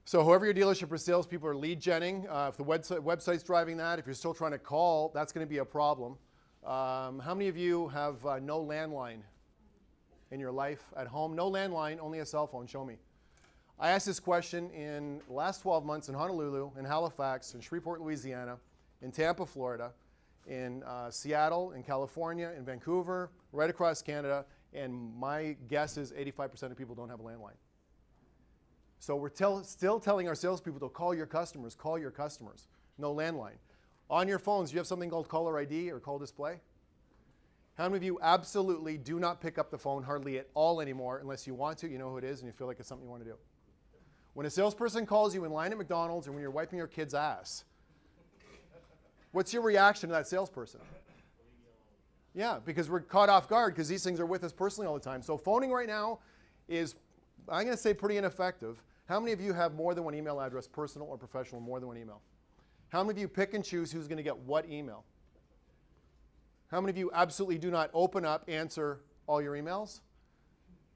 So whoever your dealership or salespeople are lead genning, if the website's driving that, if you're still trying to call, that's going to be a problem. How many of you have no landline in your life at home? No landline, only a cell phone. Show me. I asked this question in the last 12 months in Honolulu, in Halifax, in Shreveport, Louisiana, in Tampa, Florida, in Seattle, in California, in Vancouver, right across Canada, and my guess is 85% of people don't have a landline. So we're still telling our salespeople to call your customers, no landline. On your phones, you have something called caller ID or call display? How many of you absolutely do not pick up the phone hardly at all anymore unless you want to, you know who it is, and you feel like it's something you want to do? When a salesperson calls you in line at McDonald's or when you're wiping your kid's ass, what's your reaction to that salesperson? Yeah, because we're caught off guard because these things are with us personally all the time. So phoning right now is, I'm going to say, pretty ineffective. How many of you have more than one email address, personal or professional, more than one email? How many of you pick and choose who's going to get what email? How many of you absolutely do not open up, answer all your emails?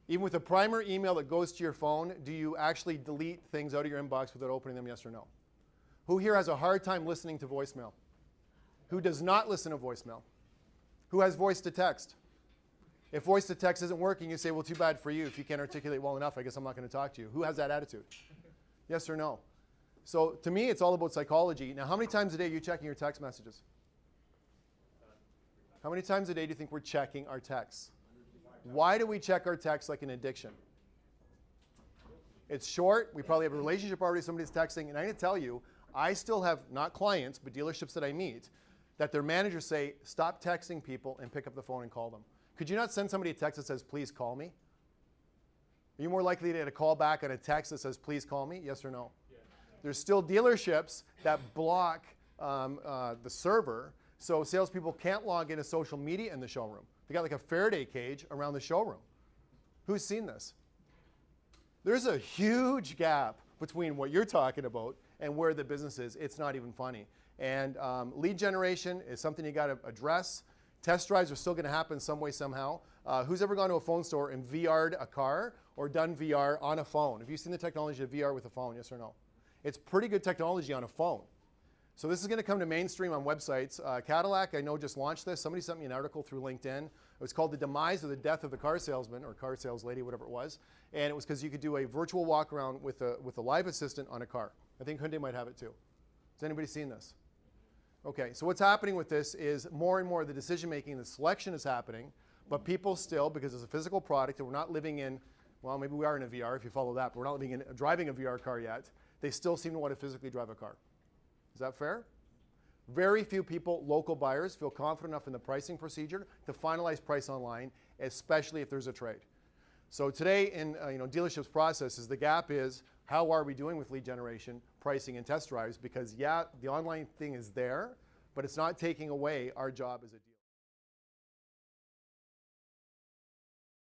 Even with a primary email that goes to your phone, do you actually delete things out of your inbox without opening them, yes or no? Who here has a hard time listening to voicemail? Who does not listen to voicemail? Who has voice to text? If voice to text isn't working, you say, well, too bad for you. If you can't articulate well enough, I guess I'm not going to talk to you. Who has that attitude? Yes or no? So to me, it's all about psychology. Now, how many times a day are you checking your text messages? How many times a day do you think we're checking our texts? Why do we check our texts like an addiction? It's short. We probably have a relationship already. Somebody's texting. And I'm going to tell you, I still have, not clients, but dealerships that I meet, that their managers say, stop texting people and pick up the phone and call them. Could you not send somebody a text that says, please call me? Are you more likely to get a call back on a text that says, please call me? Yes or no? Yeah. There's still dealerships that block the server, so salespeople can't log into social media in the showroom. They got like a Faraday cage around the showroom. Who's seen this? There's a huge gap between what you're talking about and where the business is. It's not even funny. And lead generation is something you got to address. Test drives are still going to happen some way, somehow. Who's ever gone to a phone store and VR'd a car or done VR on a phone? Have you seen the technology of VR with a phone, yes or no? It's pretty good technology on a phone. So this is going to come to mainstream on websites. Cadillac, I know, just launched this. Somebody sent me an article through LinkedIn. It was called The Demise or the Death of the Car Salesman, or Car Sales Lady, whatever it was. And it was because you could do a virtual walk around with a live assistant on a car. I think Hyundai might have it too. Has anybody seen this? Okay, so what's happening with this is more and more the decision-making, the selection is happening, but people still, because it's a physical product and we're not living in, well, maybe we are in a VR if you follow that, but we're not living in driving a VR car yet, they still seem to want to physically drive a car. Is that fair? Very few people, local buyers, feel confident enough in the pricing procedure to finalize price online, especially if there's a trade. So today in dealerships processes, the gap is how are we doing with lead generation, pricing, and test drives? Because yeah, the online thing is there, but it's not taking away our job as a dealer.